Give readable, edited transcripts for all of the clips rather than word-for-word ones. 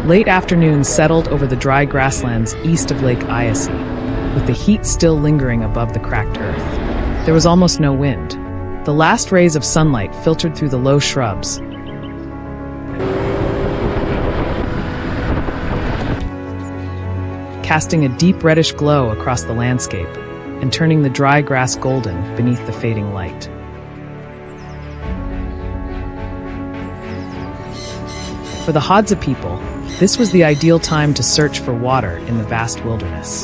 Late afternoon settled over the dry grasslands east of Lake Iasi, with the heat still lingering above the cracked earth. There was almost no wind. The last rays of sunlight filtered through the low shrubs, casting a deep reddish glow across the landscape and turning the dry grass golden beneath the fading light. For the Hadza people, this was the ideal time to search for water in the vast wilderness.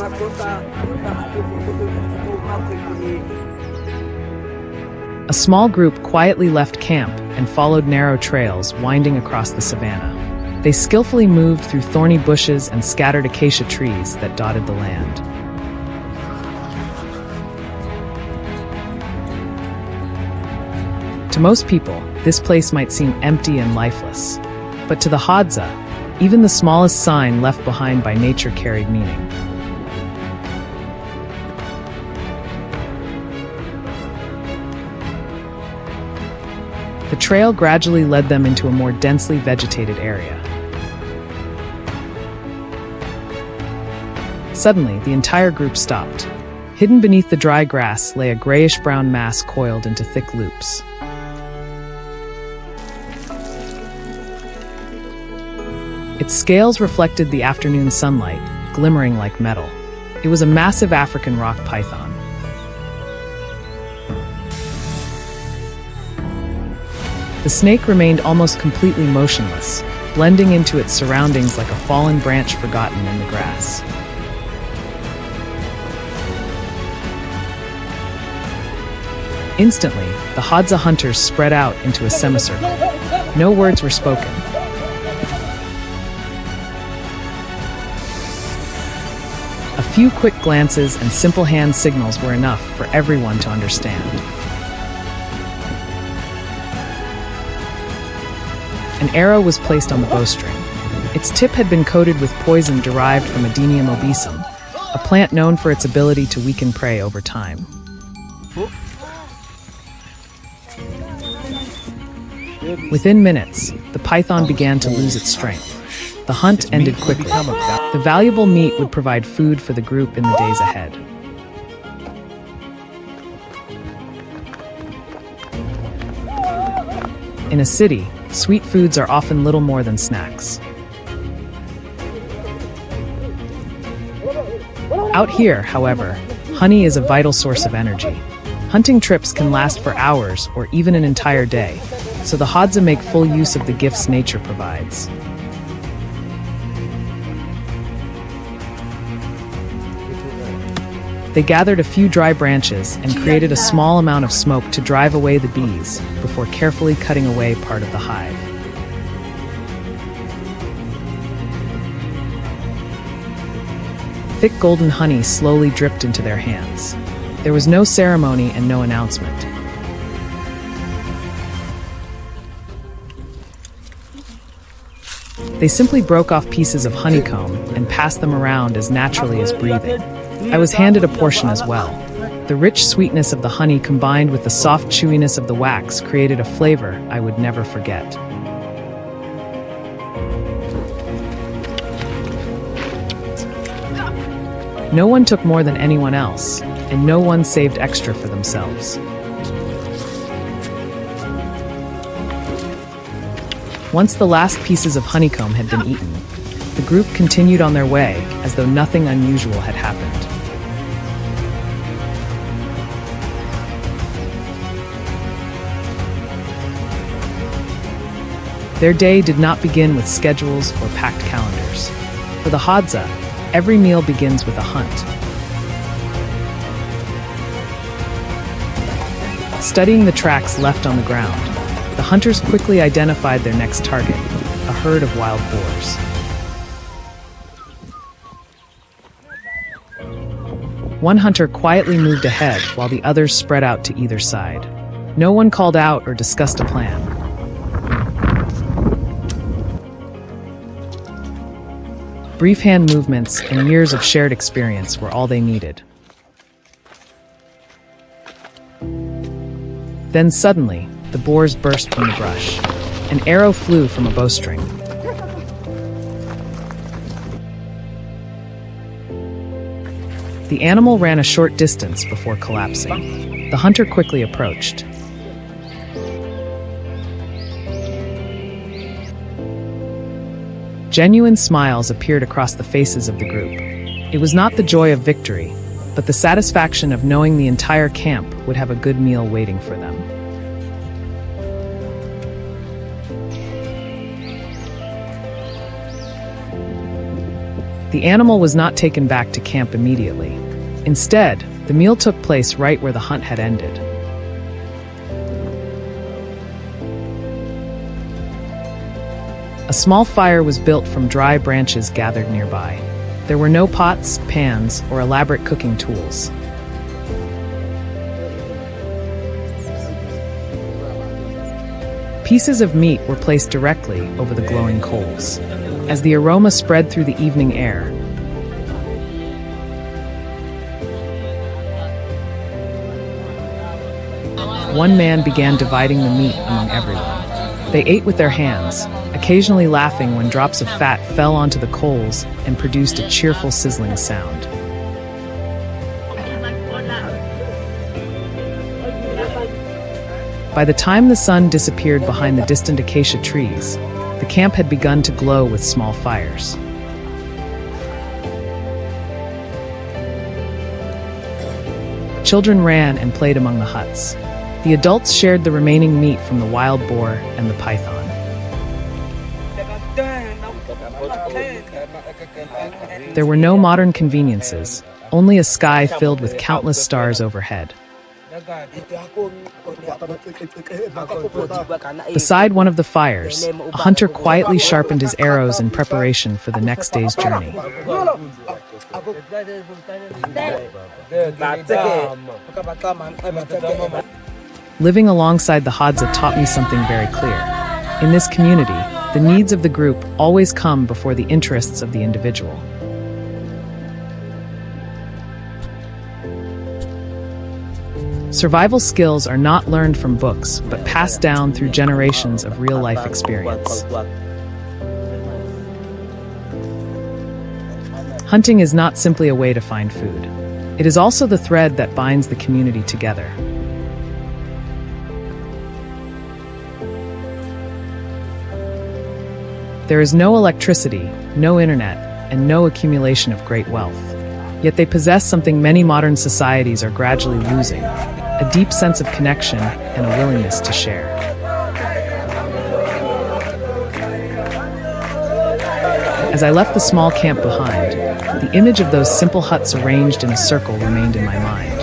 A small group quietly left camp and followed narrow trails winding across the savannah. They skillfully moved through thorny bushes and scattered acacia trees that dotted the land. To most people, this place might seem empty and lifeless. But to the Hadza, even the smallest sign left behind by nature carried meaning. The trail gradually led them into a more densely vegetated area. Suddenly, the entire group stopped. Hidden beneath the dry grass lay a grayish-brown mass coiled into thick loops. Its scales reflected the afternoon sunlight, glimmering like metal. It was a massive African rock python. The snake remained almost completely motionless, blending into its surroundings like a fallen branch forgotten in the grass. Instantly, the Hadza hunters spread out into a semicircle. No words were spoken. A few quick glances and simple hand signals were enough for everyone to understand. An arrow was placed on the bowstring. Its tip had been coated with poison derived from Adenium obesum, a plant known for its ability to weaken prey over time. Within minutes, the python began to lose its strength. The hunt ended quickly. The valuable meat would provide food for the group in the days ahead. In a city, sweet foods are often little more than snacks. Out here, however, honey is a vital source of energy. Hunting trips can last for hours or even an entire day, so the Hadza make full use of the gifts nature provides. They gathered a few dry branches and created a small amount of smoke to drive away the bees before carefully cutting away part of the hive. Thick golden honey slowly dripped into their hands. There was no ceremony and no announcement. They simply broke off pieces of honeycomb and passed them around as naturally as breathing. I was handed a portion as well. The rich sweetness of the honey combined with the soft chewiness of the wax created a flavor I would never forget. No one took more than anyone else, and no one saved extra for themselves. Once the last pieces of honeycomb had been eaten, the group continued on their way as though nothing unusual had happened. Their day did not begin with schedules or packed calendars. For the Hadza, every meal begins with a hunt. Studying the tracks left on the ground, the hunters quickly identified their next target, a herd of wild boars. One hunter quietly moved ahead while the others spread out to either side. No one called out or discussed a plan. Brief hand movements and years of shared experience were all they needed. Then suddenly, the boars burst from the brush. An arrow flew from a bowstring. The animal ran a short distance before collapsing. The hunter quickly approached. Genuine smiles appeared across the faces of the group. It was not the joy of victory, but the satisfaction of knowing the entire camp would have a good meal waiting for them. The animal was not taken back to camp immediately. Instead, the meal took place right where the hunt had ended. A small fire was built from dry branches gathered nearby. There were no pots, pans, or elaborate cooking tools. Pieces of meat were placed directly over the glowing coals. As the aroma spread through the evening air, one man began dividing the meat among everyone. They ate with their hands, occasionally laughing when drops of fat fell onto the coals and produced a cheerful sizzling sound. By the time the sun disappeared behind the distant acacia trees, the camp had begun to glow with small fires. Children ran and played among the huts. The adults shared the remaining meat from the wild boar and the python. There were no modern conveniences, only a sky filled with countless stars overhead. Beside one of the fires, a hunter quietly sharpened his arrows in preparation for the next day's journey. Living alongside the Hadza taught me something very clear. In this community, the needs of the group always come before the interests of the individual. Survival skills are not learned from books, but passed down through generations of real-life experience. Hunting is not simply a way to find food. It is also the thread that binds the community together. There is no electricity, no internet, and no accumulation of great wealth. Yet they possess something many modern societies are gradually losing: a deep sense of connection and a willingness to share. As I left the small camp behind, the image of those simple huts arranged in a circle remained in my mind.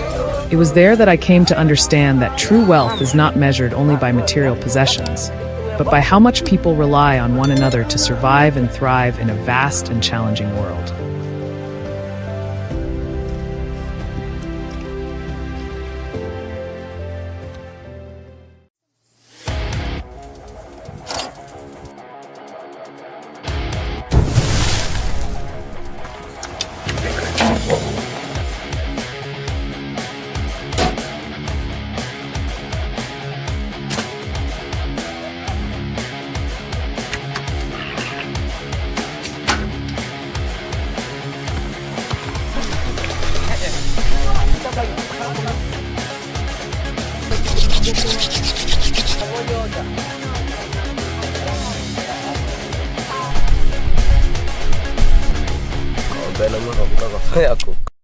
It was there that I came to understand that true wealth is not measured only by material possessions, but by how much people rely on one another to survive and thrive in a vast and challenging world.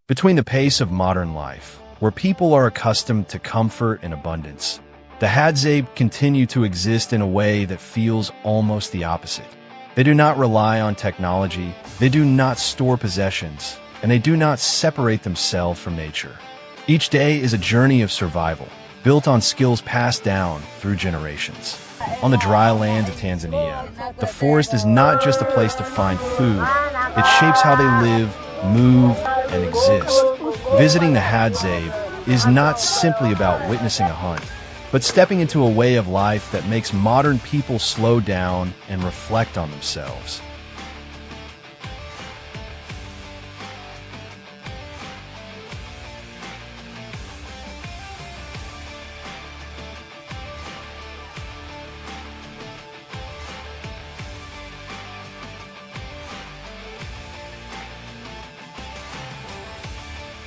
Between the pace of modern life, where people are accustomed to comfort and abundance, the Hadzabe continue to exist in a way that feels almost the opposite. They do not rely on technology, they do not store possessions, and they do not separate themselves from nature. Each day is a journey of survival, built on skills passed down through generations. On the dry land of Tanzania, the forest is not just a place to find food, it shapes how they live, move, and exist. Visiting the Hadzabe is not simply about witnessing a hunt, but stepping into a way of life that makes modern people slow down and reflect on themselves.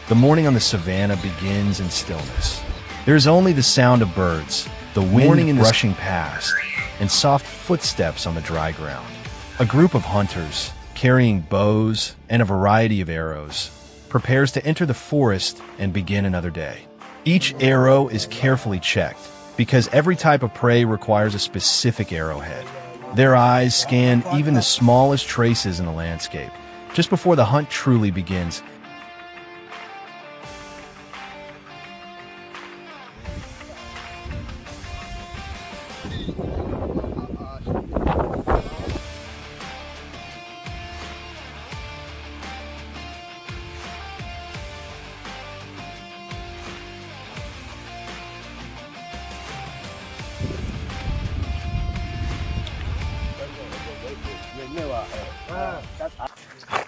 The The morning on the savannah begins in stillness. There is only the sound of birds, the wind rushing past, and soft footsteps on the dry ground. A group of hunters, carrying bows and a variety of arrows, prepares to enter the forest and begin another day. Each arrow is carefully checked, because every type of prey requires a specific arrowhead. Their eyes scan even the smallest traces in the landscape, just before the hunt truly begins.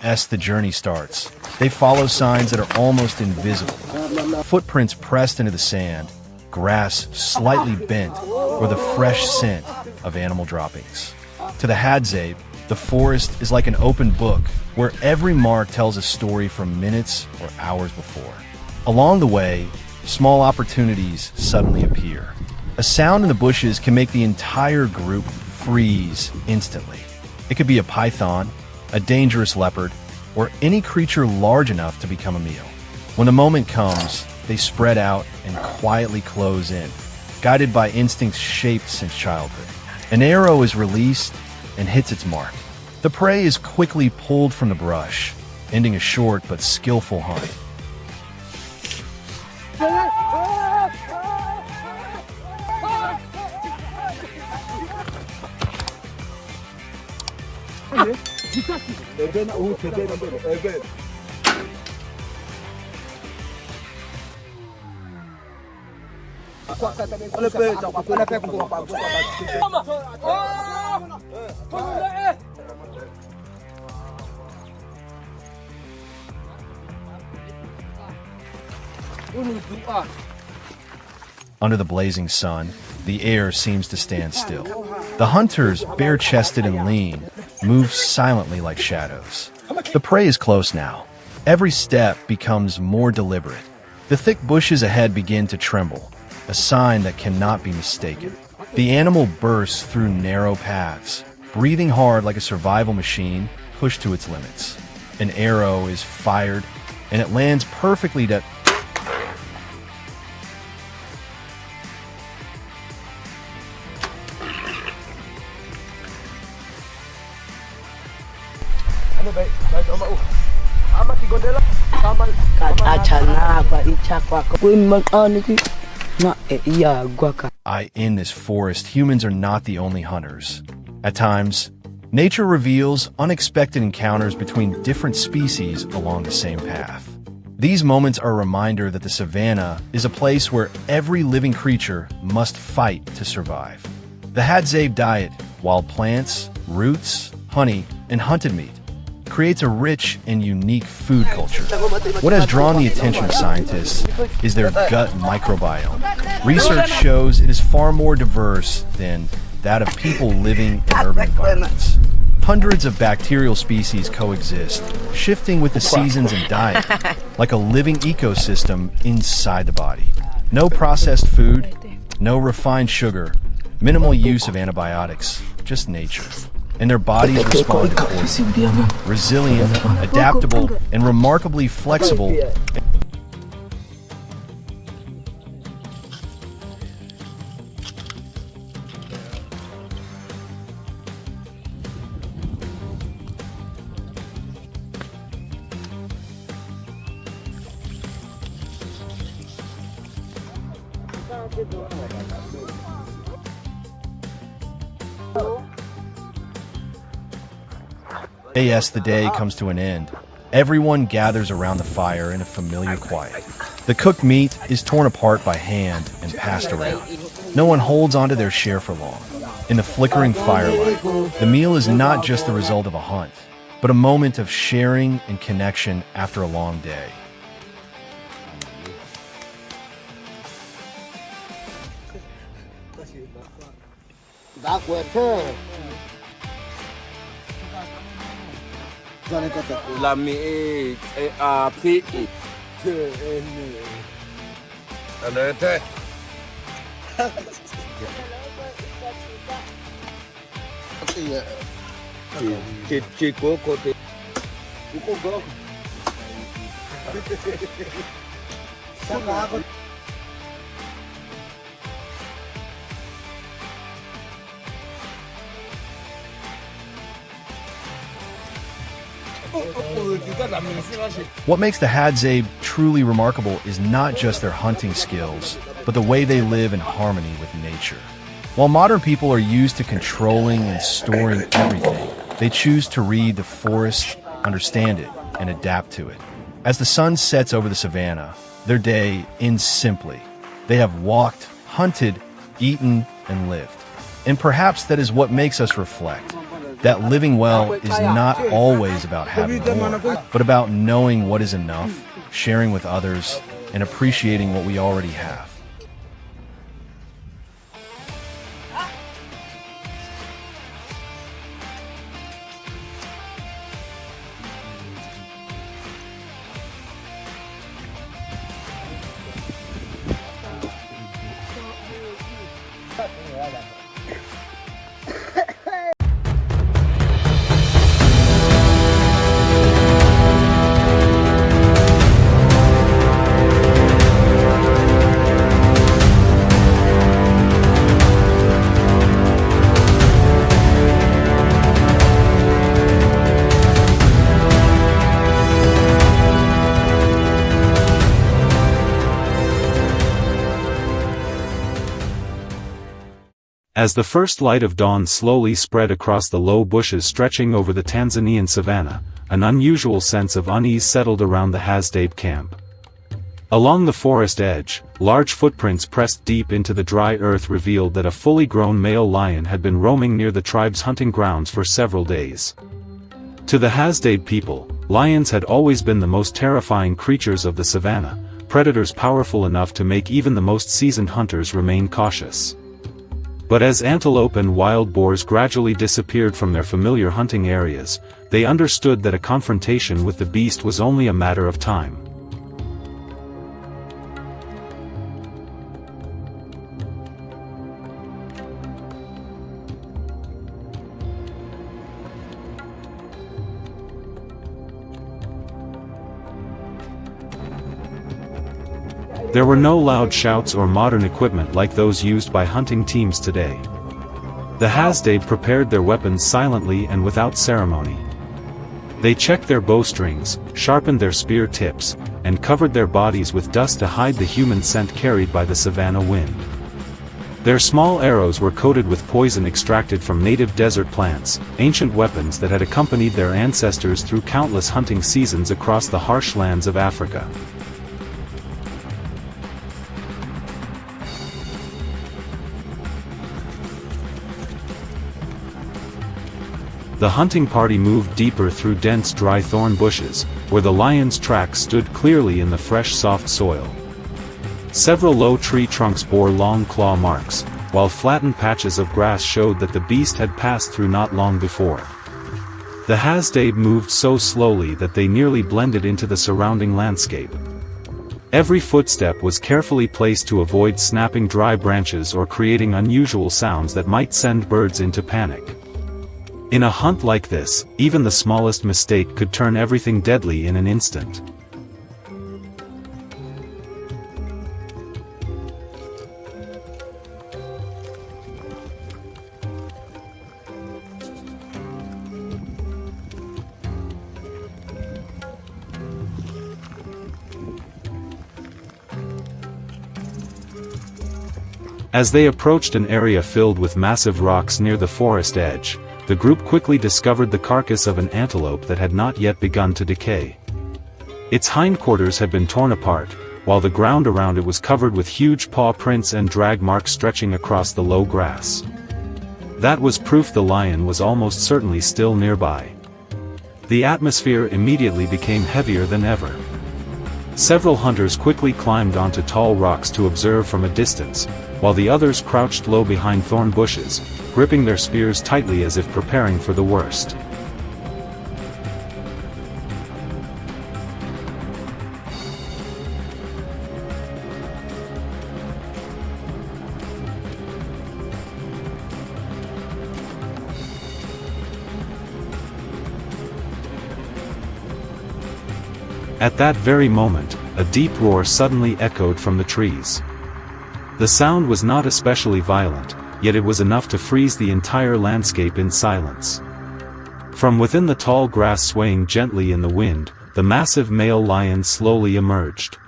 As the journey starts, they follow signs that are almost invisible. Footprints pressed into the sand, grass slightly bent, or the fresh scent of animal droppings. To the Hadzabe, the forest is like an open book where every mark tells a story from minutes or hours before. Along the way, small opportunities suddenly appear. A sound in the bushes can make the entire group freeze instantly. It could be a python, a dangerous leopard, or any creature large enough to become a meal. When the moment comes, they spread out and quietly close in, guided by instincts shaped since childhood. An arrow is released and hits its mark. The prey is quickly pulled from the brush, ending a short but skillful hunt. Under the blazing sun, the air seems to stand still. The hunters, bare-chested and lean, move silently like shadows. The prey is close now. Every step becomes more deliberate. The thick bushes ahead begin to tremble, a sign that cannot be mistaken. The animal bursts through narrow paths, breathing hard like a survival machine pushed to its limits. An arrow is fired, and it lands perfectly to... In this forest, humans are not the only hunters. At times, nature reveals unexpected encounters between different species along the same path. These moments are a reminder that the savannah is a place where every living creature must fight to survive. The Hadzabe diet, wild plants, roots, honey, and hunted meat, creates a rich and unique food culture. What has drawn the attention of scientists is their gut microbiome. Research shows it is far more diverse than that of people living in urban environments. Hundreds of bacterial species coexist, shifting with the seasons and diet, like a living ecosystem inside the body. No processed food, no refined sugar, minimal use of antibiotics, just nature. And their bodies respond accordingly. Resilient, adaptable, and remarkably flexible. As the day comes to an end, everyone gathers around the fire in a familiar quiet. The cooked meat is torn apart by hand and passed around. No one holds onto their share for long. In the flickering firelight, the meal is not just the result of a hunt, but a moment of sharing and connection after a long day. Alerte. Chị của cô thì của cô. What makes the Hadzabe truly remarkable is not just their hunting skills, but the way they live in harmony with nature. While modern people are used to controlling and storing everything, they choose to read the forest, understand it, and adapt to it. As the sun sets over the savannah, their day ends simply. They have walked, hunted, eaten, and lived. And perhaps that is what makes us reflect. That living well is not always about having more, but about knowing what is enough, sharing with others, and appreciating what we already have. As the first light of dawn slowly spread across the low bushes stretching over the Tanzanian savannah, an unusual sense of unease settled around the Hadzabe camp. Along the forest edge, large footprints pressed deep into the dry earth revealed that a fully grown male lion had been roaming near the tribe's hunting grounds for several days. To the Hadzabe people, lions had always been the most terrifying creatures of the savannah, predators powerful enough to make even the most seasoned hunters remain cautious. But as antelope and wild boars gradually disappeared from their familiar hunting areas, they understood that a confrontation with the beast was only a matter of time. There were no loud shouts or modern equipment like those used by hunting teams today. The Hadzabe prepared their weapons silently and without ceremony. They checked their bowstrings, sharpened their spear tips, and covered their bodies with dust to hide the human scent carried by the savannah wind. Their small arrows were coated with poison extracted from native desert plants, ancient weapons that had accompanied their ancestors through countless hunting seasons across the harsh lands of Africa. The hunting party moved deeper through dense dry thorn bushes, where the lion's tracks stood clearly in the fresh soft soil. Several low tree trunks bore long claw marks, while flattened patches of grass showed that the beast had passed through not long before. The Hadzabe moved so slowly that they nearly blended into the surrounding landscape. Every footstep was carefully placed to avoid snapping dry branches or creating unusual sounds that might send birds into panic. In a hunt like this, even the smallest mistake could turn everything deadly in an instant. As they approached an area filled with massive rocks near the forest edge, the group quickly discovered the carcass of an antelope that had not yet begun to decay. Its hindquarters had been torn apart, while the ground around it was covered with huge paw prints and drag marks stretching across the low grass. That was proof the lion was almost certainly still nearby. The atmosphere immediately became heavier than ever. Several hunters quickly climbed onto tall rocks to observe from a distance, while the others crouched low behind thorn bushes, gripping their spears tightly as if preparing for the worst. At that very moment, a deep roar suddenly echoed from the trees. The sound was not especially violent, yet it was enough to freeze the entire landscape in silence. From within the tall grass swaying gently in the wind, the massive male lion slowly emerged.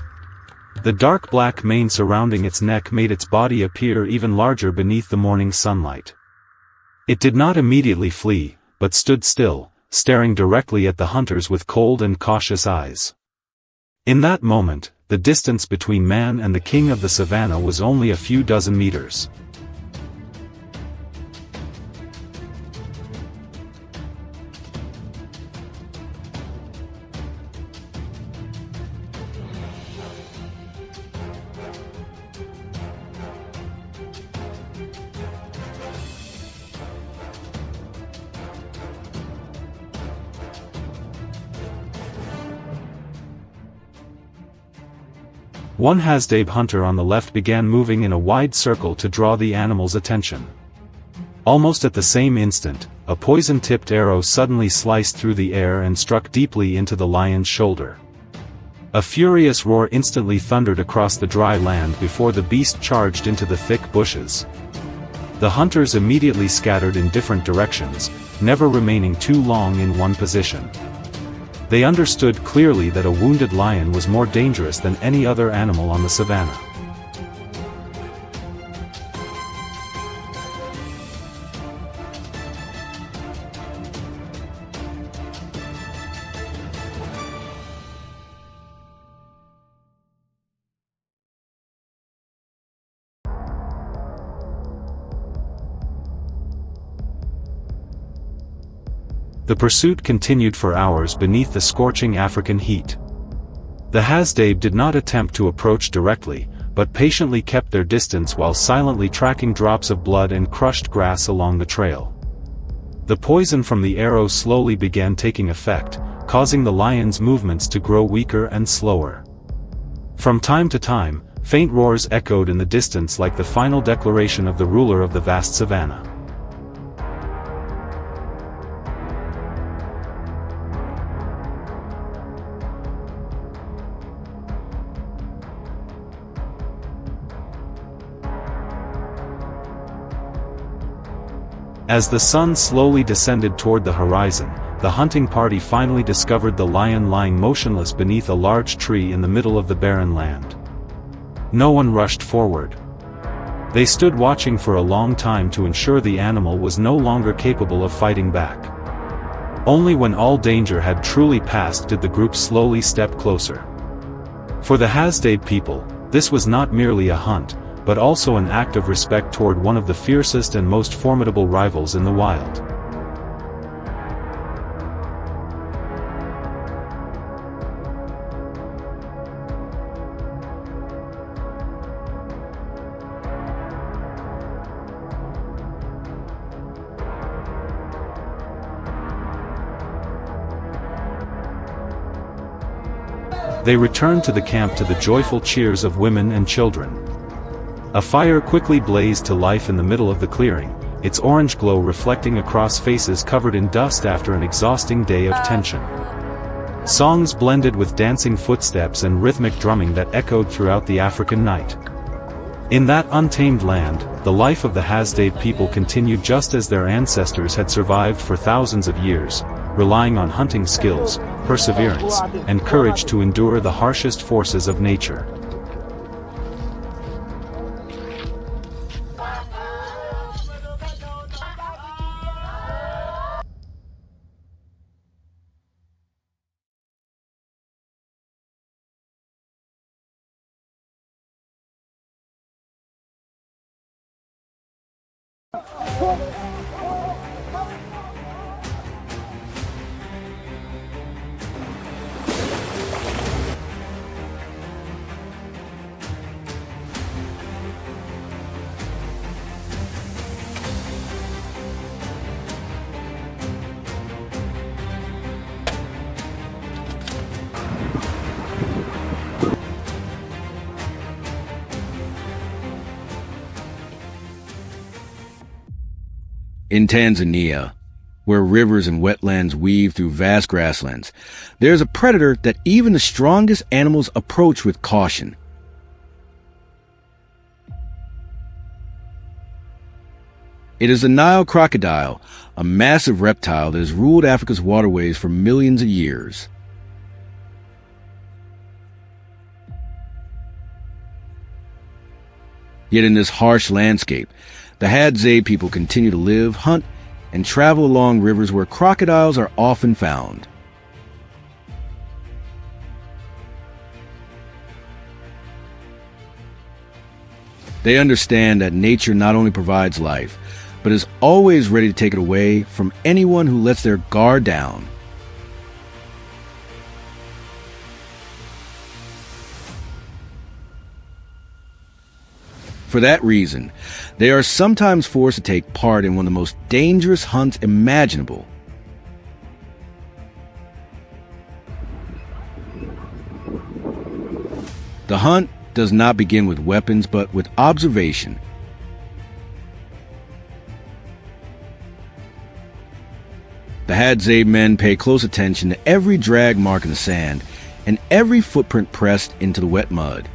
The dark black mane surrounding its neck made its body appear even larger beneath the morning sunlight. It did not immediately flee, but stood still, staring directly at the hunters with cold and cautious eyes. In that moment, the distance between man and the king of the savannah was only a few dozen meters. One Hadzabe hunter on the left began moving in a wide circle to draw the animal's attention. Almost at the same instant, a poison-tipped arrow suddenly sliced through the air and struck deeply into the lion's shoulder. A furious roar instantly thundered across the dry land before the beast charged into the thick bushes. The hunters immediately scattered in different directions, never remaining too long in one position. They understood clearly that a wounded lion was more dangerous than any other animal on the savannah. The pursuit continued for hours beneath the scorching African heat. The Hadzabe did not attempt to approach directly, but patiently kept their distance while silently tracking drops of blood and crushed grass along the trail. The poison from the arrow slowly began taking effect, causing the lion's movements to grow weaker and slower. From time to time, faint roars echoed in the distance like the final declaration of the ruler of the vast savannah. As the sun slowly descended toward the horizon, the hunting party finally discovered the lion lying motionless beneath a large tree in the middle of the barren land. No one rushed forward. They stood watching for a long time to ensure the animal was no longer capable of fighting back. Only when all danger had truly passed did the group slowly step closer. For the Hadzabe people, this was not merely a hunt, but also an act of respect toward one of the fiercest and most formidable rivals in the wild. They returned to the camp to the joyful cheers of women and children. A fire quickly blazed to life in the middle of the clearing, its orange glow reflecting across faces covered in dust after an exhausting day of tension. Songs blended with dancing footsteps and rhythmic drumming that echoed throughout the African night. In that untamed land, the life of the Hadzabe people continued just as their ancestors had survived for thousands of years, relying on hunting skills, perseverance, and courage to endure the harshest forces of nature. In Tanzania, where rivers and wetlands weave through vast grasslands, there's a predator that even the strongest animals approach with caution. It is the Nile crocodile, a massive reptile that has ruled Africa's waterways for millions of years. Yet in this harsh landscape, the Hadzabe people continue to live, hunt, and travel along rivers where crocodiles are often found. They understand that nature not only provides life, but is always ready to take it away from anyone who lets their guard down. For that reason, they are sometimes forced to take part in one of the most dangerous hunts imaginable. The hunt does not begin with weapons, but with observation. The Hadzabe men pay close attention to every drag mark in the sand and every footprint pressed into the wet mud.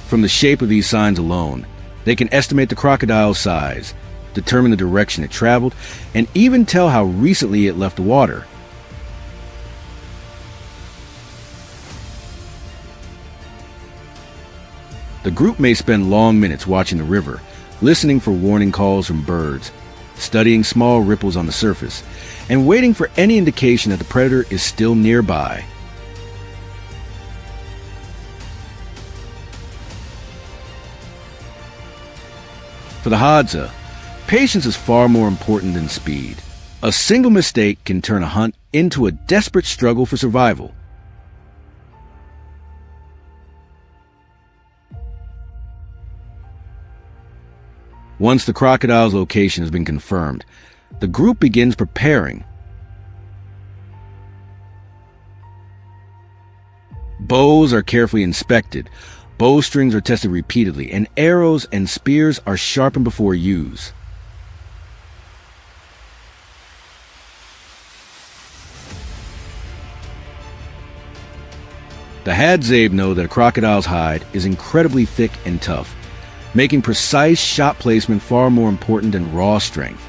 From the shape of these signs alone, they can estimate the crocodile's size, determine the direction it traveled, and even tell how recently it left the water. The group may spend long minutes watching the river, listening for warning calls from birds, studying small ripples on the surface, and waiting for any indication that the predator is still nearby. For the Hadza, patience is far more important than speed. A single mistake can turn a hunt into a desperate struggle for survival. Once the crocodile's location has been confirmed, the group begins preparing. Bows are carefully inspected, bowstrings are tested repeatedly, and arrows and spears are sharpened before use. The Hadzabe know that a crocodile's hide is incredibly thick and tough, making precise shot placement far more important than raw strength.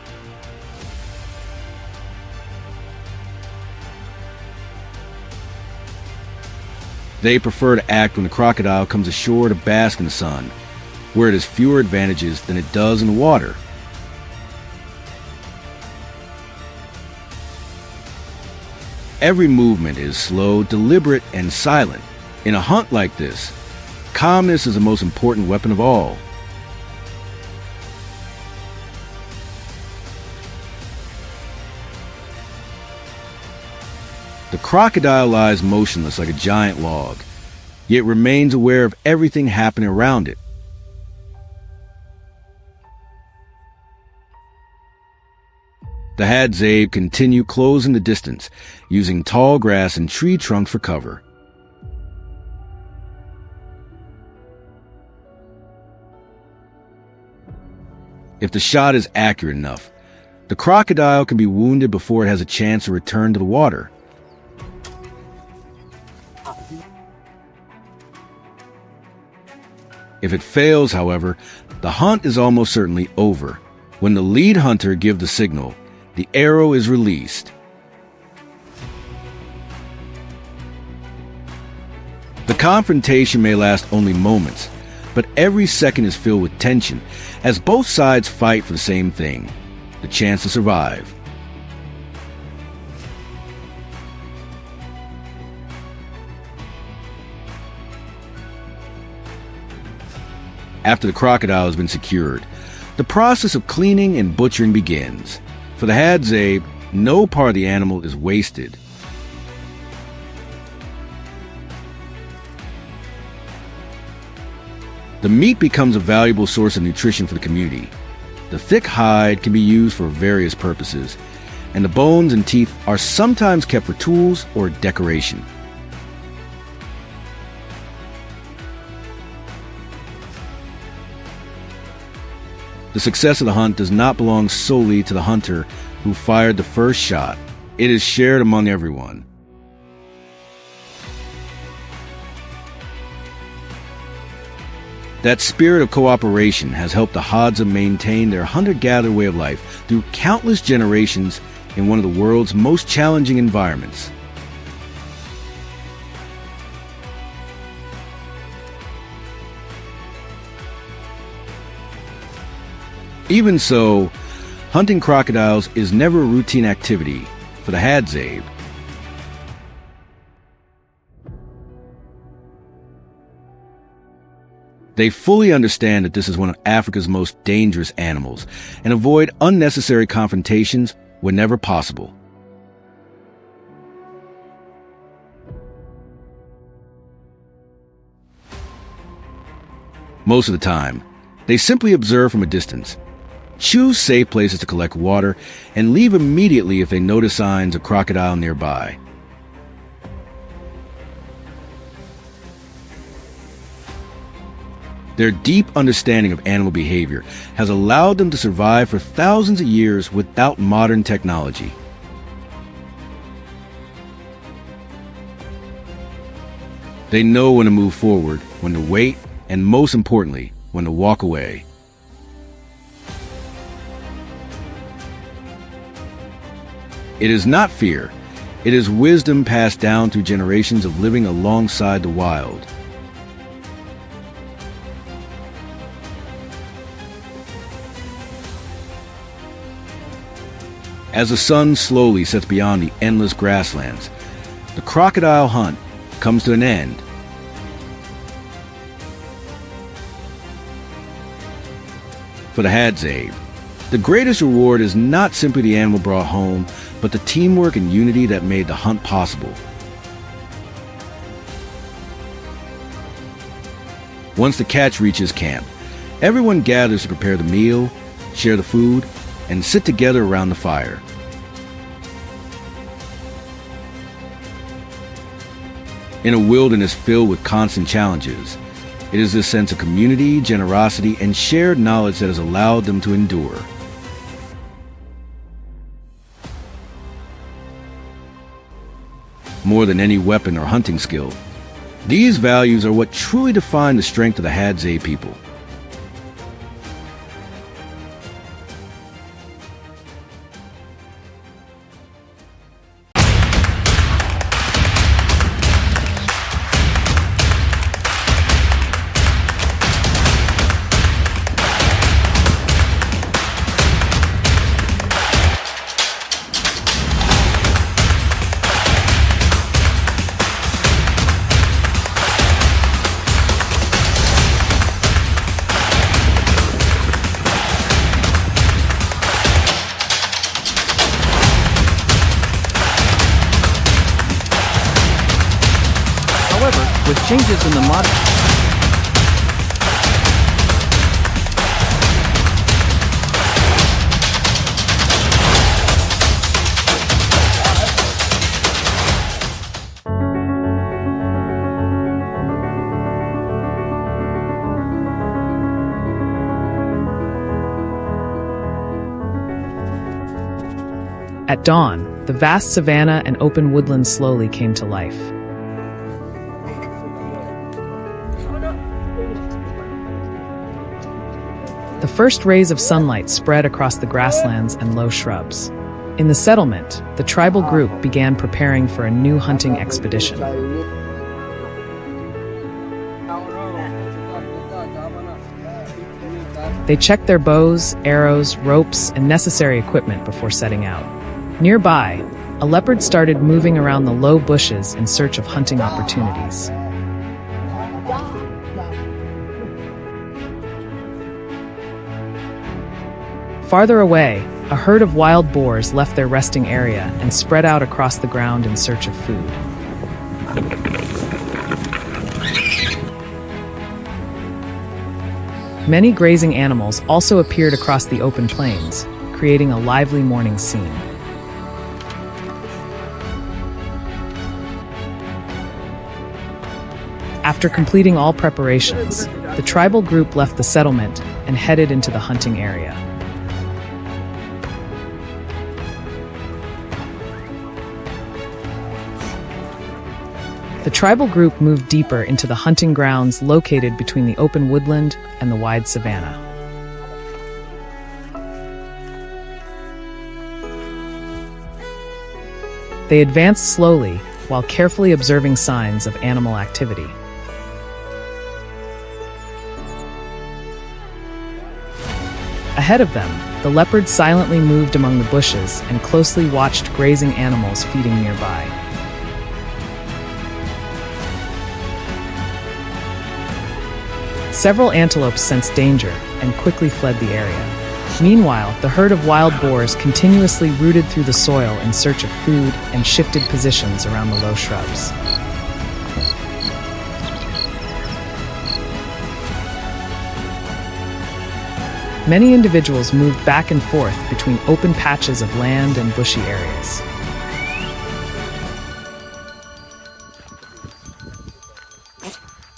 They prefer to act when the crocodile comes ashore to bask in the sun, where it has fewer advantages than it does in the water. Every movement is slow, deliberate, and silent. In a hunt like this, calmness is the most important weapon of all. The crocodile lies motionless like a giant log, yet remains aware of everything happening around it. The Hadzabe continue closing the distance, using tall grass and tree trunks for cover. If the shot is accurate enough, the crocodile can be wounded before it has a chance to return to the water. If it fails, however, the hunt is almost certainly over. When the lead hunter gives the signal, the arrow is released. The confrontation may last only moments, but every second is filled with tension as both sides fight for the same thing, the chance to survive. After the crocodile has been secured, the process of cleaning and butchering begins. For the Hadzabe, no part of the animal is wasted. The meat becomes a valuable source of nutrition for the community. The thick hide can be used for various purposes, and the bones and teeth are sometimes kept for tools or decoration. The success of the hunt does not belong solely to the hunter who fired the first shot. It is shared among everyone. That spirit of cooperation has helped the Hadza maintain their hunter-gatherer way of life through countless generations in one of the world's most challenging environments. Even so, hunting crocodiles is never a routine activity for the Hadzabe. They fully understand that this is one of Africa's most dangerous animals and avoid unnecessary confrontations whenever possible. Most of the time, they simply observe from a distance, choose safe places to collect water, and leave immediately if they notice signs of crocodile nearby. Their deep understanding of animal behavior has allowed them to survive for thousands of years without modern technology. They know when to move forward, when to wait, and most importantly, when to walk away. It is not fear, it is wisdom passed down through generations of living alongside the wild. As the sun slowly sets beyond the endless grasslands, the crocodile hunt comes to an end. For the Hadzabe, the greatest reward is not simply the animal brought home, but the teamwork and unity that made the hunt possible. Once the catch reaches camp, everyone gathers to prepare the meal, share the food, and sit together around the fire. In a wilderness filled with constant challenges, it is this sense of community, generosity, and shared knowledge that has allowed them to endure. More than any weapon or hunting skill, these values are what truly define the strength of the Hadzabe people. With changes in the modern... At dawn, the vast savannah and open woodland slowly came to life. The first rays of sunlight spread across the grasslands and low shrubs. In the settlement, the tribal group began preparing for a new hunting expedition. They checked their bows, arrows, ropes, and necessary equipment before setting out. Nearby, a leopard started moving around the low bushes in search of hunting opportunities. Farther away, a herd of wild boars left their resting area and spread out across the ground in search of food. Many grazing animals also appeared across the open plains, creating a lively morning scene. After completing all preparations, the tribal group left the settlement and headed into the hunting area. The tribal group moved deeper into the hunting grounds located between the open woodland and the wide savanna. They advanced slowly while carefully observing signs of animal activity. Ahead of them, the leopard silently moved among the bushes and closely watched grazing animals feeding nearby. Several antelopes sensed danger and quickly fled the area. Meanwhile, the herd of wild boars continuously rooted through the soil in search of food and shifted positions around the low shrubs. Many individuals moved back and forth between open patches of land and bushy areas.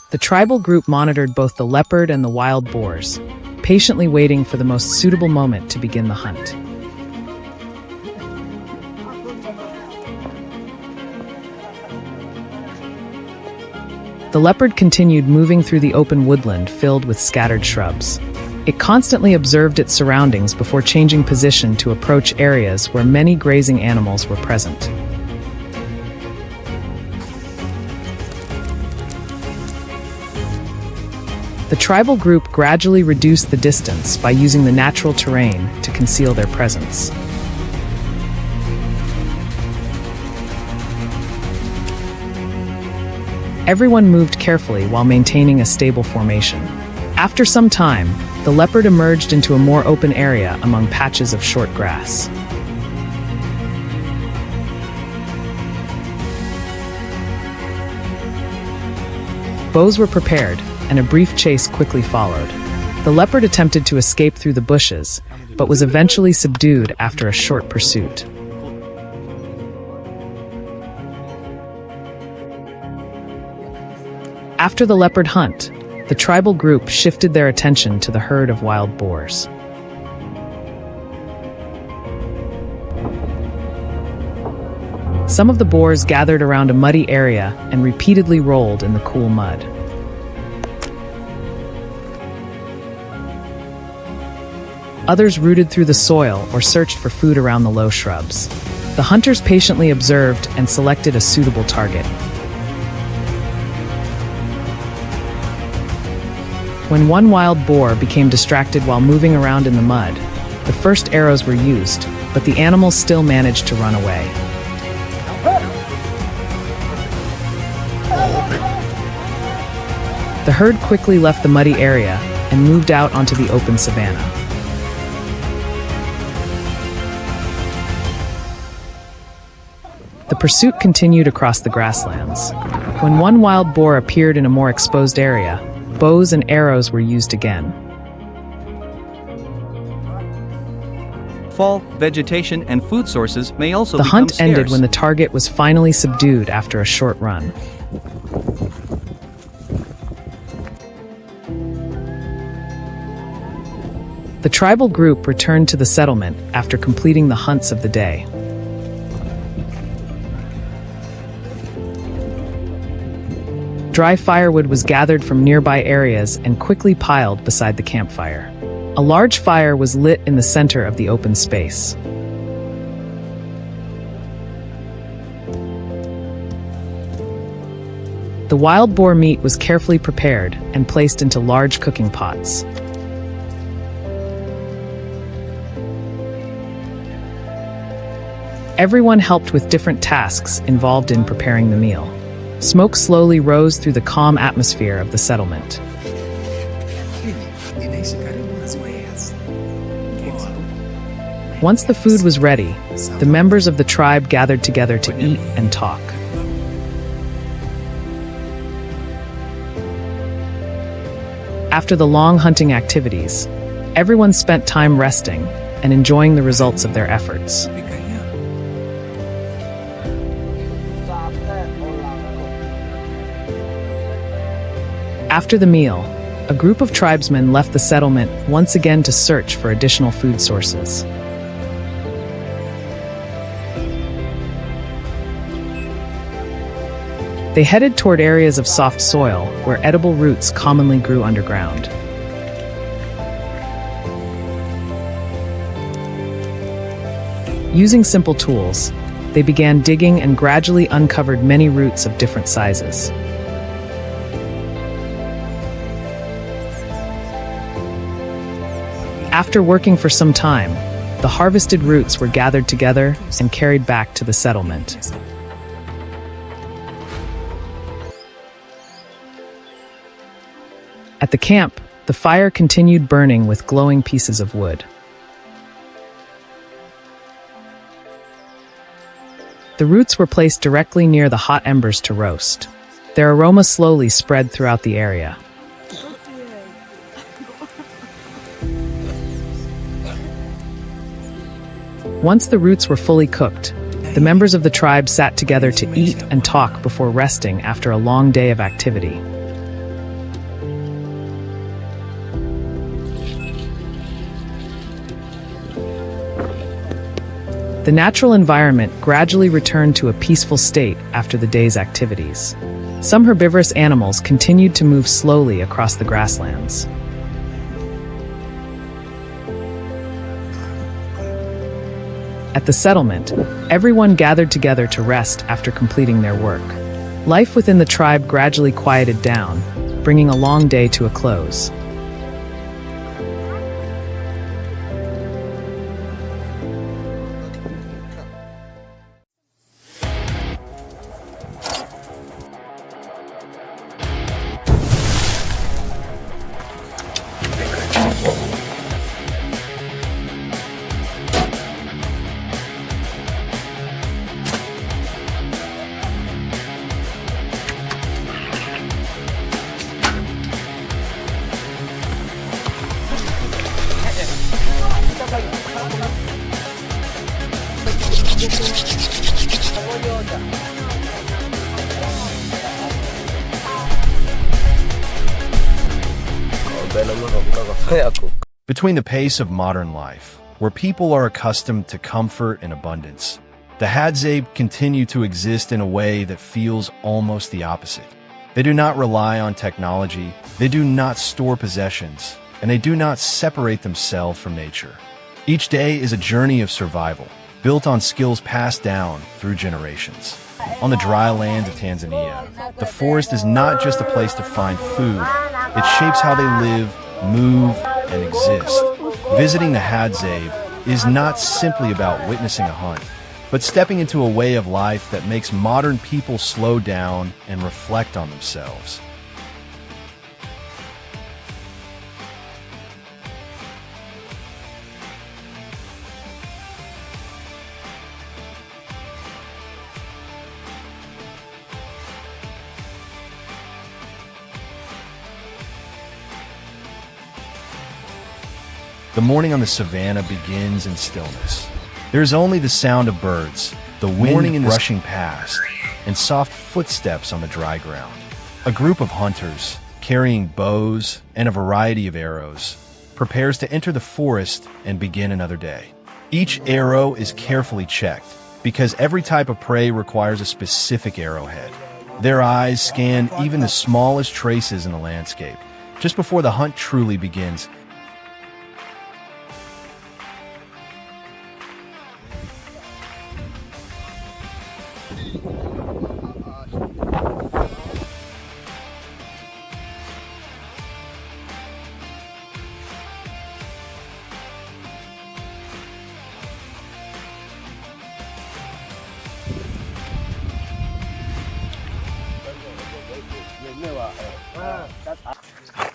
The tribal group monitored both the leopard and the wild boars, patiently waiting for the most suitable moment to begin the hunt. The leopard continued moving through the open woodland filled with scattered shrubs. It constantly observed its surroundings before changing position to approach areas where many grazing animals were present. The tribal group gradually reduced the distance by using the natural terrain to conceal their presence. Everyone moved carefully while maintaining a stable formation. After some time, the leopard emerged into a more open area among patches of short grass. Bows were prepared, and a brief chase quickly followed. The leopard attempted to escape through the bushes, but was eventually subdued after a short pursuit. After the leopard hunt, the tribal group shifted their attention to the herd of wild boars. Some of the boars gathered around a muddy area and repeatedly rolled in the cool mud. Others rooted through the soil or searched for food around the low shrubs. The hunters patiently observed and selected a suitable target. When one wild boar became distracted while moving around in the mud, the first arrows were used, but the animal still managed to run away. The herd quickly left the muddy area and moved out onto the open savanna. The pursuit continued across the grasslands. When one wild boar appeared in a more exposed area, bows and arrows were used again. Fall, vegetation, and food sources may also The become hunt scarce. ended when the target was finally subdued after a short run. The tribal group returned to the settlement after completing the hunts of the day. Dry firewood was gathered from nearby areas and quickly piled beside the campfire. A large fire was lit in the center of the open space. The wild boar meat was carefully prepared and placed into large cooking pots. Everyone helped with different tasks involved in preparing the meal. Smoke slowly rose through the calm atmosphere of the settlement. Once the food was ready, the members of the tribe gathered together to eat and talk. After the long hunting activities, everyone spent time resting and enjoying the results of their efforts. After the meal, a group of tribesmen left the settlement once again to search for additional food sources. They headed toward areas of soft soil where edible roots commonly grew underground. Using simple tools, they began digging and gradually uncovered many roots of different sizes. After working for some time, the harvested roots were gathered together and carried back to the settlement. At the camp, the fire continued burning with glowing pieces of wood. The roots were placed directly near the hot embers to roast. Their aroma slowly spread throughout the area. Once the roots were fully cooked, the members of the tribe sat together to eat and talk before resting after a long day of activity. The natural environment gradually returned to a peaceful state after the day's activities. Some herbivorous animals continued to move slowly across the grasslands. At the settlement, everyone gathered together to rest after completing their work. Life within the tribe gradually quieted down, bringing a long day to a close. Between the pace of modern life, where people are accustomed to comfort and abundance, the Hadzabe continue to exist in a way that feels almost the opposite. They do not rely on technology, they do not store possessions, and they do not separate themselves from nature. Each day is a journey of survival, built on skills passed down through generations. On the dry lands of Tanzania, the forest is not just a place to find food, it shapes how they live, move, and exist. Visiting the Hadzabe is not simply about witnessing a hunt, but stepping into a way of life that makes modern people slow down and reflect on themselves. The morning on the savannah begins in stillness. There is only the sound of birds, the wind rushing past, and soft footsteps on the dry ground. A group of hunters, carrying bows and a variety of arrows, prepares to enter the forest and begin another day. Each arrow is carefully checked, because every type of prey requires a specific arrowhead. Their eyes scan even the smallest traces in the landscape, just before the hunt truly begins.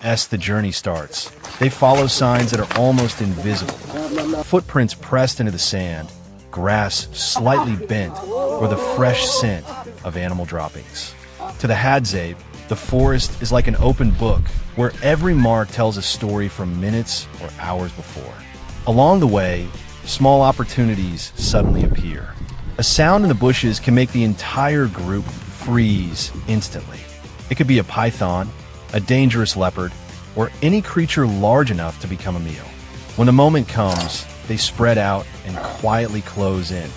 As the journey starts, they follow signs that are almost invisible. Footprints pressed into the sand, grass slightly bent, or the fresh scent of animal droppings. To the Hadzabe, the forest is like an open book where every mark tells a story from minutes or hours before. Along the way, small opportunities suddenly appear. A sound in the bushes can make the entire group freeze instantly. It could be a python, a dangerous leopard, or any creature large enough to become a meal. When the moment comes, they spread out and quietly close in,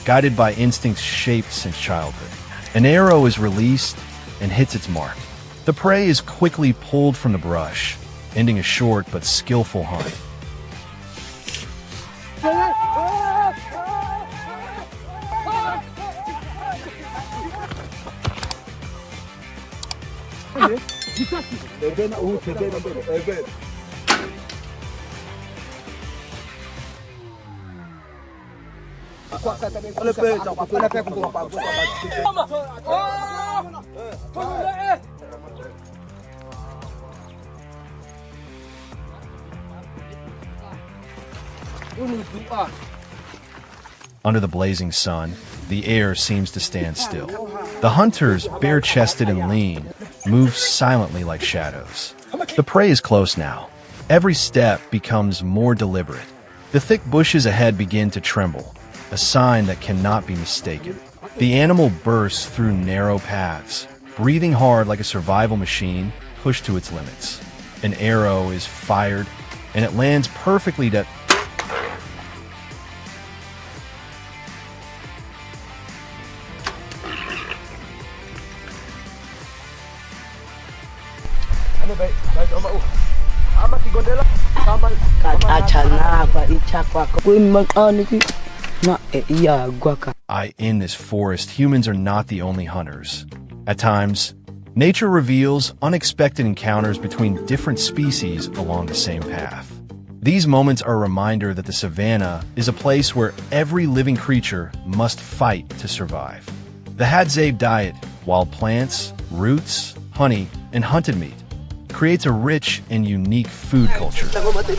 guided by instincts shaped since childhood. An arrow is released and hits its mark. The prey is quickly pulled from the brush, ending a short but skillful hunt. Under the blazing sun, the air seems to stand still. The hunters, bare-chested and lean, move silently like shadows. The prey is close now. Every step becomes more deliberate. The thick bushes ahead begin to tremble, a sign that cannot be mistaken. The animal bursts through narrow paths, breathing hard like a survival machine pushed to its limits. An arrow is fired, and it lands perfectly to... In this forest, humans are not the only hunters. At times, nature reveals unexpected encounters between different species along the same path. These moments are a reminder that the savannah is a place where every living creature must fight to survive. The Hadzabe diet, wild plants, roots, honey, and hunted meat, creates a rich and unique food culture.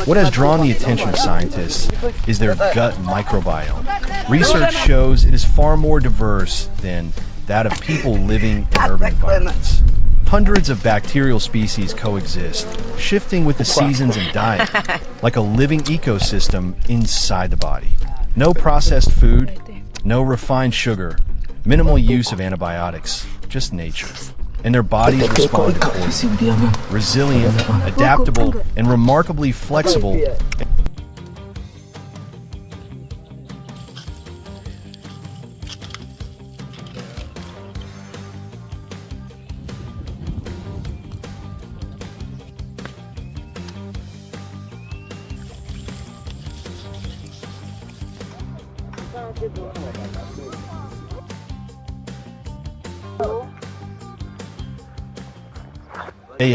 What has drawn the attention of scientists is their gut microbiome. Research shows it is far more diverse than that of people living in urban environments. Hundreds of bacterial species coexist, shifting with the seasons and diet, like a living ecosystem inside the body. No processed food, no refined sugar, minimal use of antibiotics, just nature. And their bodies respond accordingly. Resilient, adaptable, and remarkably flexible.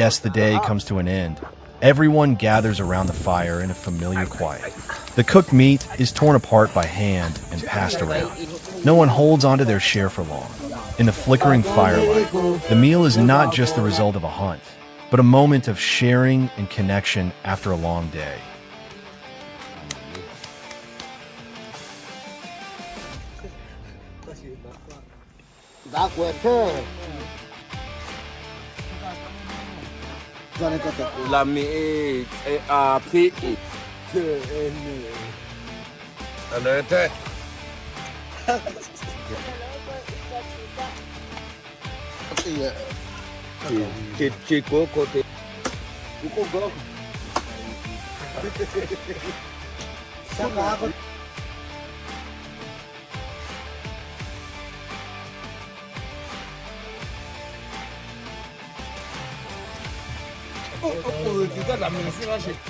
As the day comes to an end, everyone gathers around the fire in a familiar quiet. The cooked meat is torn apart by hand and passed around. No one holds onto their share for long. In the flickering firelight, the meal is not just the result of a hunt, but a moment of sharing and connection after a long day.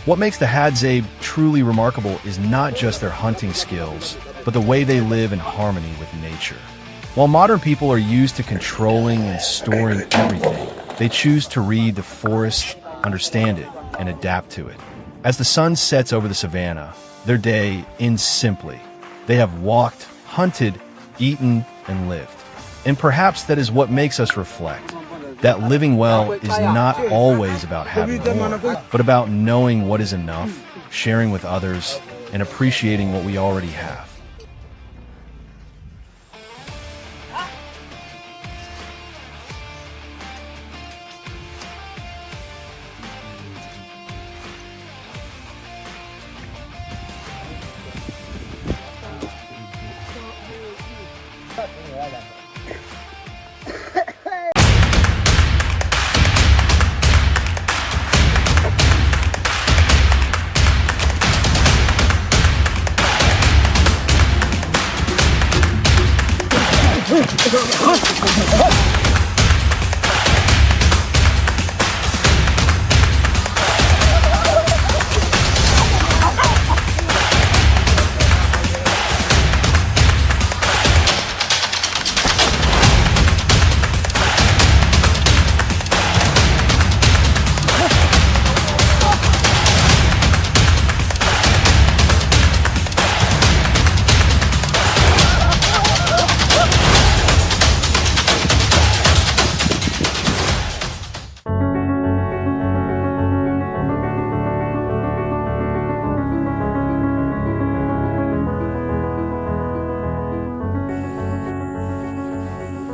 What makes the Hadzabe truly remarkable is not just their hunting skills, but the way they live in harmony with nature. While modern people are used to controlling and storing everything, they choose to read the forest, understand it, and adapt to it. As the sun sets over the savannah, their day ends simply. They have walked, hunted, eaten, and lived. And perhaps that is what makes us reflect. That living well is not always about having more, but about knowing what is enough, sharing with others, and appreciating what we already have.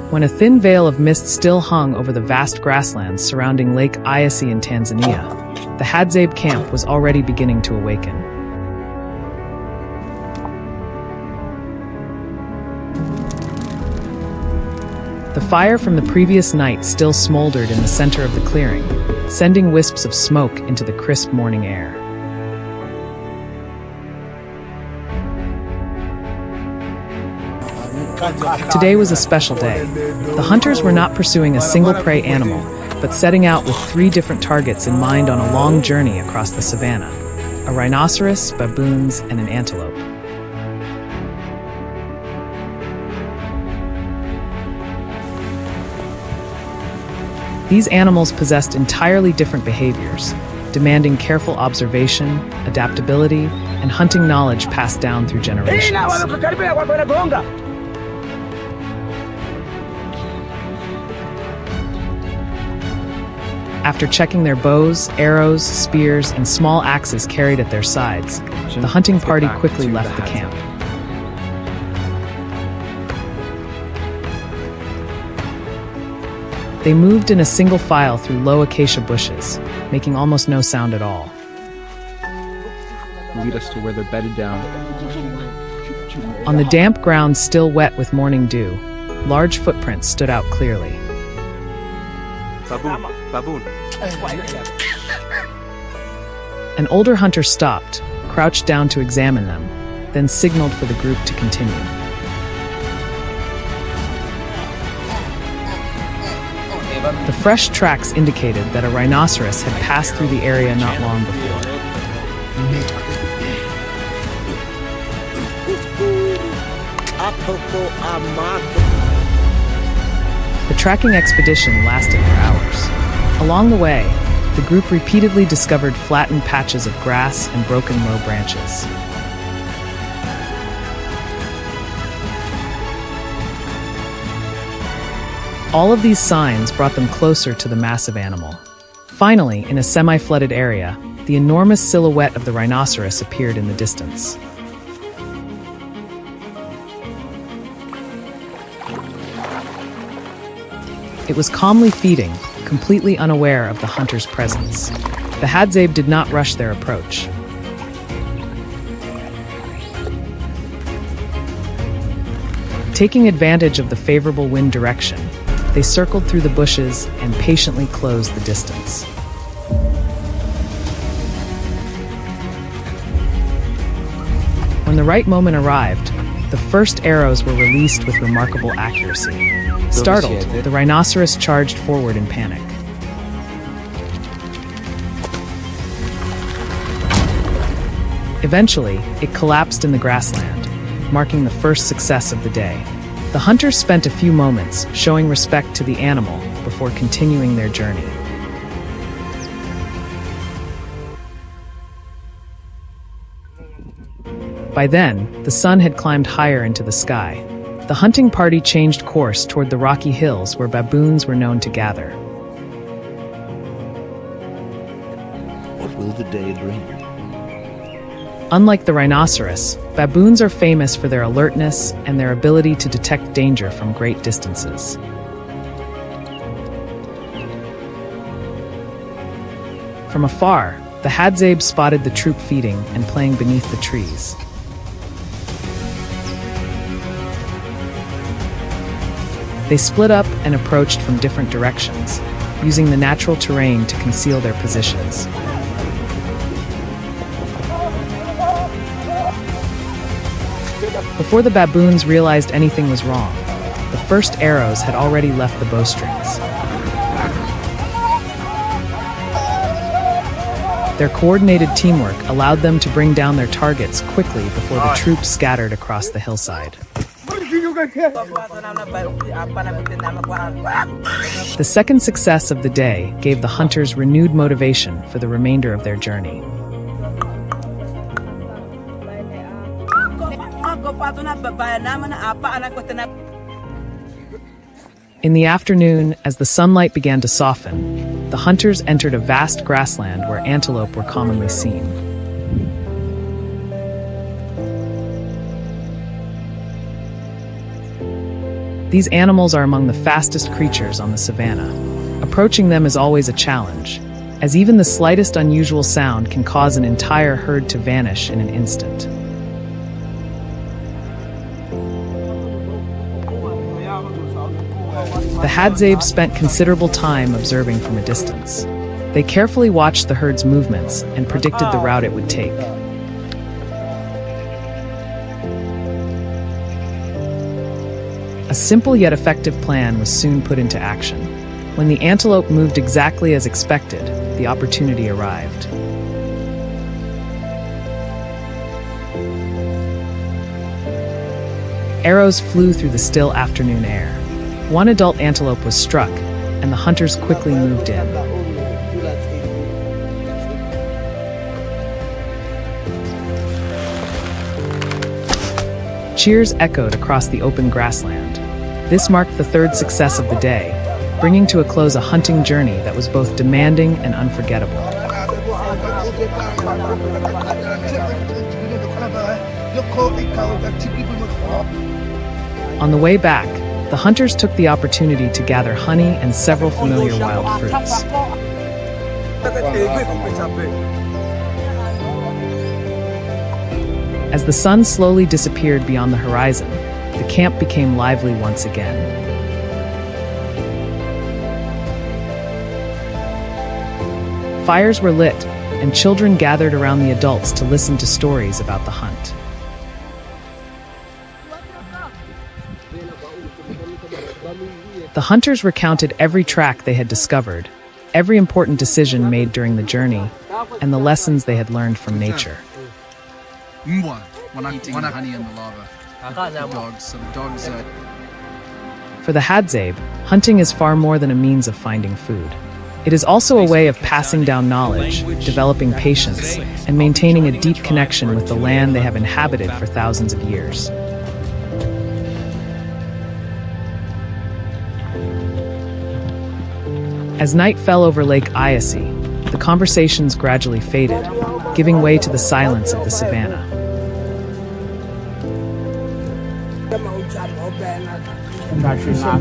When a thin veil of mist still hung over the vast grasslands surrounding Lake Eyasi in Tanzania, the Hadzabe camp was already beginning to awaken. The fire from the previous night still smoldered in the center of the clearing, sending wisps of smoke into the crisp morning air. Today was a special day. The hunters were not pursuing a single prey animal, but setting out with 3 different targets in mind on a long journey across the savannah: a rhinoceros, baboons, and an antelope. These animals possessed entirely different behaviors, demanding careful observation, adaptability, and hunting knowledge passed down through generations. After checking their bows, arrows, spears, and small axes carried at their sides, the hunting party quickly left the camp. They moved in a single file through low acacia bushes, making almost no sound at all. Lead us to where they're bedded down. On the damp ground still wet with morning dew, large footprints stood out clearly. Baboon. An older hunter stopped, crouched down to examine them, then signaled for the group to continue. The fresh tracks indicated that a rhinoceros had passed through the area not long before. The tracking expedition lasted for hours. Along the way, the group repeatedly discovered flattened patches of grass and broken low branches. All of these signs brought them closer to the massive animal. Finally, in a semi-flooded area, the enormous silhouette of the rhinoceros appeared in the distance. It was calmly feeding, completely unaware of the hunter's presence. The Hadzabe did not rush their approach. Taking advantage of the favorable wind direction, they circled through the bushes and patiently closed the distance. When the right moment arrived, the first arrows were released with remarkable accuracy. Startled, the rhinoceros charged forward in panic. Eventually, it collapsed in the grassland, marking the first success of the day. The hunters spent a few moments showing respect to the animal before continuing their journey. By then, the sun had climbed higher into the sky. The hunting party changed course toward the rocky hills where baboons were known to gather. What will the day bring? Unlike the rhinoceros, baboons are famous for their alertness and their ability to detect danger from great distances. From afar, the Hadzabe spotted the troop feeding and playing beneath the trees. They split up and approached from different directions, using the natural terrain to conceal their positions. Before the baboons realized anything was wrong, the first arrows had already left the bowstrings. Their coordinated teamwork allowed them to bring down their targets quickly before the troops scattered across the hillside. The second success of the day gave the hunters renewed motivation for the remainder of their journey. In the afternoon, as the sunlight began to soften, the hunters entered a vast grassland where antelope were commonly seen. These animals are among the fastest creatures on the savannah. Approaching them is always a challenge, as even the slightest unusual sound can cause an entire herd to vanish in an instant. The Hadzabe spent considerable time observing from a distance. They carefully watched the herd's movements and predicted the route it would take. A simple yet effective plan was soon put into action. When the antelope moved exactly as expected, the opportunity arrived. Arrows flew through the still afternoon air. One adult antelope was struck, and the hunters quickly moved in. Cheers echoed across the open grassland. This marked the third success of the day, bringing to a close a hunting journey that was both demanding and unforgettable. On the way back, the hunters took the opportunity to gather honey and several familiar wild fruits. As the sun slowly disappeared beyond the horizon, the camp became lively once again. Fires were lit, and children gathered around the adults to listen to stories about the hunt. The hunters recounted every track they had discovered, every important decision made during the journey, and the lessons they had learned from nature. When I'm eating honey in the lava. Dogs. For the Hadzabe, hunting is far more than a means of finding food. It is also a way of passing down knowledge, developing patience, and maintaining a deep connection with the land they have inhabited for thousands of years. As night fell over Lake Iasi, the conversations gradually faded, giving way to the silence of the savannah.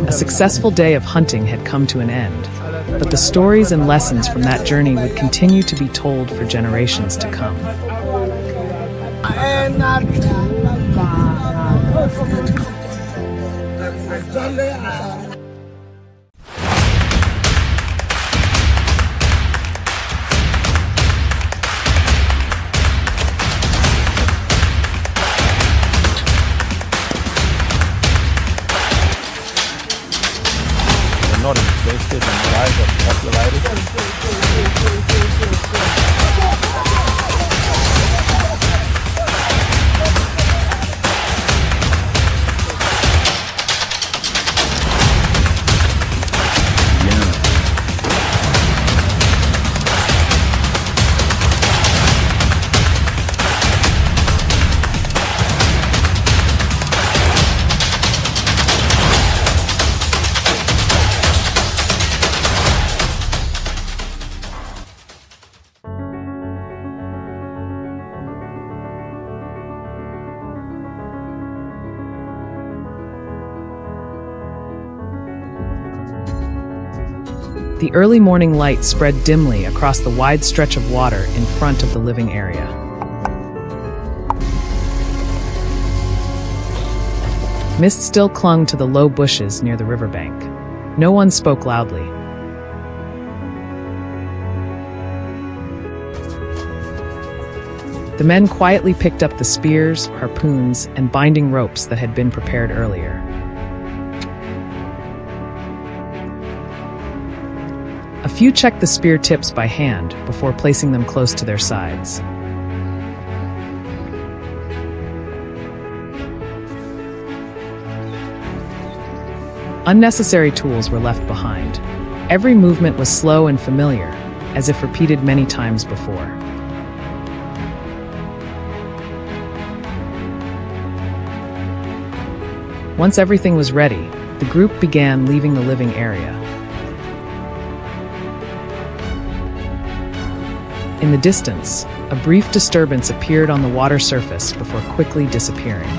A successful day of hunting had come to an end, but the stories and lessons from that journey would continue to be told for generations to come. Not invested in guys that populated. The early morning light spread dimly across the wide stretch of water in front of the living area. Mist still clung to the low bushes near the riverbank. No one spoke loudly. The men quietly picked up the spears, harpoons, and binding ropes that had been prepared earlier. A few checked the spear tips by hand before placing them close to their sides. Unnecessary tools were left behind. Every movement was slow and familiar, as if repeated many times before. Once everything was ready, the group began leaving the living area. In the distance, a brief disturbance appeared on the water surface before quickly disappearing.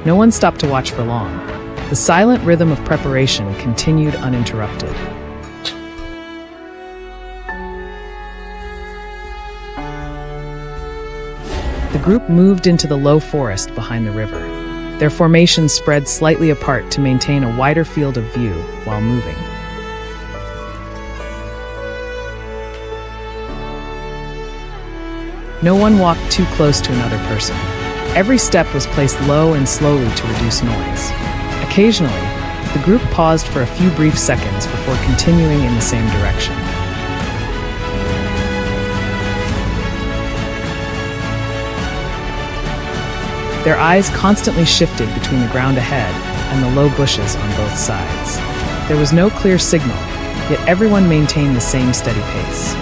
No one stopped to watch for long. The silent rhythm of preparation continued uninterrupted. The group moved into the low forest behind the river. Their formations spread slightly apart to maintain a wider field of view while moving. No one walked too close to another person. Every step was placed low and slowly to reduce noise. Occasionally, the group paused for a few brief seconds before continuing in the same direction. Their eyes constantly shifted between the ground ahead and the low bushes on both sides. There was no clear signal, yet everyone maintained the same steady pace.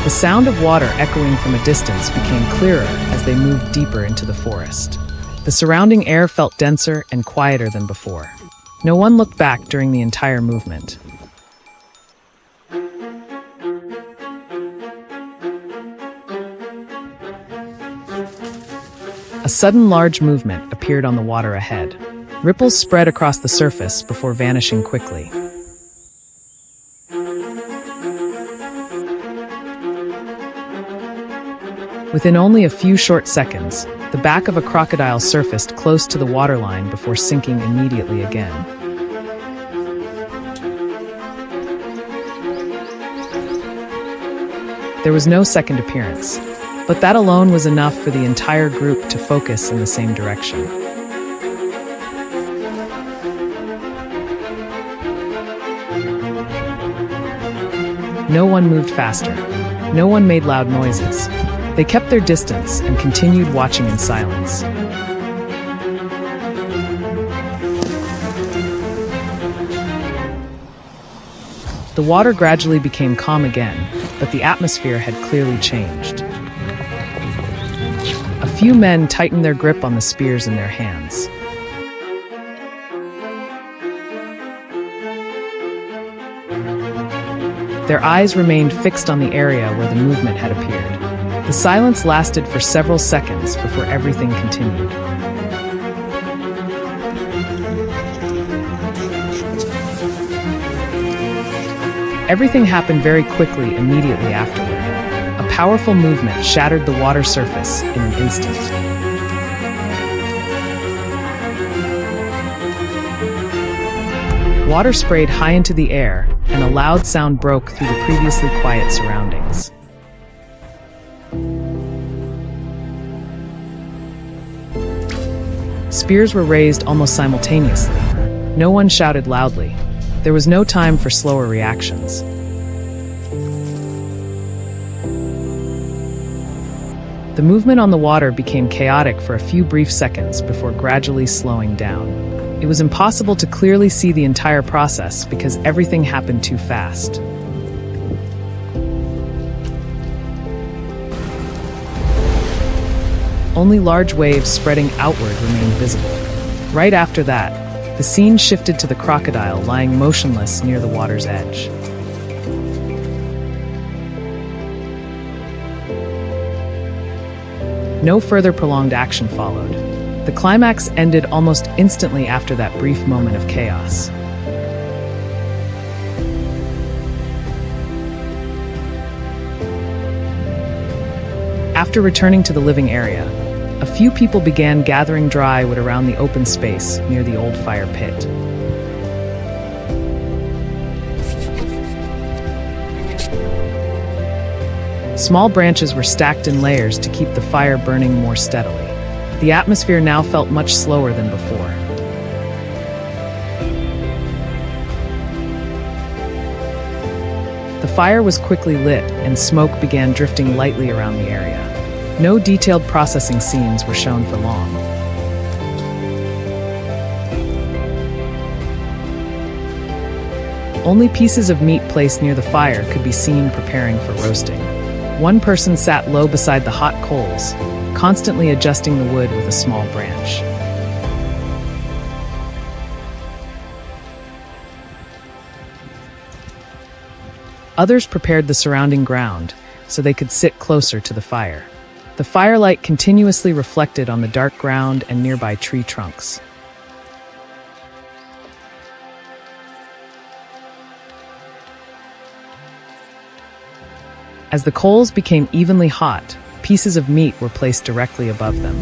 The sound of water echoing from a distance became clearer as they moved deeper into the forest. The surrounding air felt denser and quieter than before. No one looked back during the entire movement. A sudden large movement appeared on the water ahead. Ripples spread across the surface before vanishing quickly. Within only a few short seconds, the back of a crocodile surfaced close to the waterline before sinking immediately again. There was no second appearance, but that alone was enough for the entire group to focus in the same direction. No one moved faster. No one made loud noises. They kept their distance and continued watching in silence. The water gradually became calm again, but the atmosphere had clearly changed. A few men tightened their grip on the spears in their hands. Their eyes remained fixed on the area where the movement had appeared. The silence lasted for several seconds before everything continued. Everything happened very quickly immediately afterward. A powerful movement shattered the water surface in an instant. Water sprayed high into the air, and a loud sound broke through the previously quiet surroundings. Spears were raised almost simultaneously. No one shouted loudly. There was no time for slower reactions. The movement on the water became chaotic for a few brief seconds before gradually slowing down. It was impossible to clearly see the entire process because everything happened too fast. Only large waves spreading outward remained visible. Right after that, the scene shifted to the crocodile lying motionless near the water's edge. No further prolonged action followed. The climax ended almost instantly after that brief moment of chaos. After returning to the living area, a few people began gathering dry wood around the open space near the old fire pit. Small branches were stacked in layers to keep the fire burning more steadily. The atmosphere now felt much slower than before. The fire was quickly lit, and smoke began drifting lightly around the area. No detailed processing scenes were shown for long. Only pieces of meat placed near the fire could be seen preparing for roasting. One person sat low beside the hot coals, constantly adjusting the wood with a small branch. Others prepared the surrounding ground so they could sit closer to the fire. The firelight continuously reflected on the dark ground and nearby tree trunks. As the coals became evenly hot, pieces of meat were placed directly above them.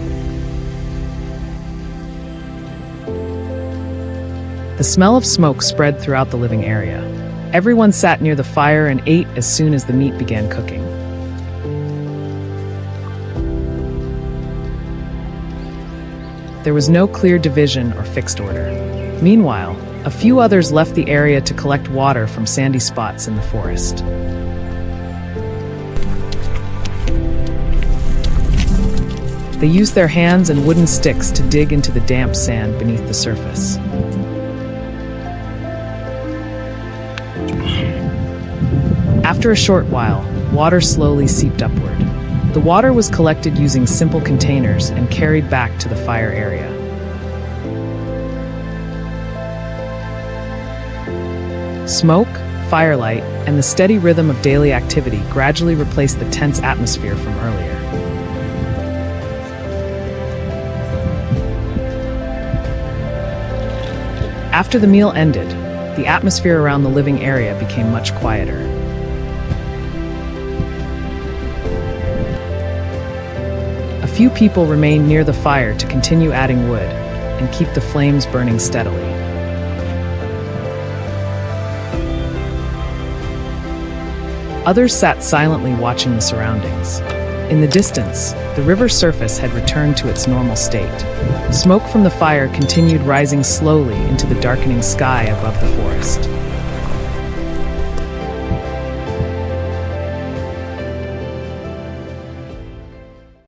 The smell of smoke spread throughout the living area. Everyone sat near the fire and ate as soon as the meat began cooking. There was no clear division or fixed order. Meanwhile, a few others left the area to collect water from sandy spots in the forest. They used their hands and wooden sticks to dig into the damp sand beneath the surface. After a short while, water slowly seeped upward. The water was collected using simple containers and carried back to the fire area. Smoke, firelight, and the steady rhythm of daily activity gradually replaced the tense atmosphere from earlier. After the meal ended, the atmosphere around the living area became much quieter. A few people remained near the fire to continue adding wood and keep the flames burning steadily. Others sat silently watching the surroundings. In the distance, the river's surface had returned to its normal state. Smoke from the fire continued rising slowly into the darkening sky above the forest.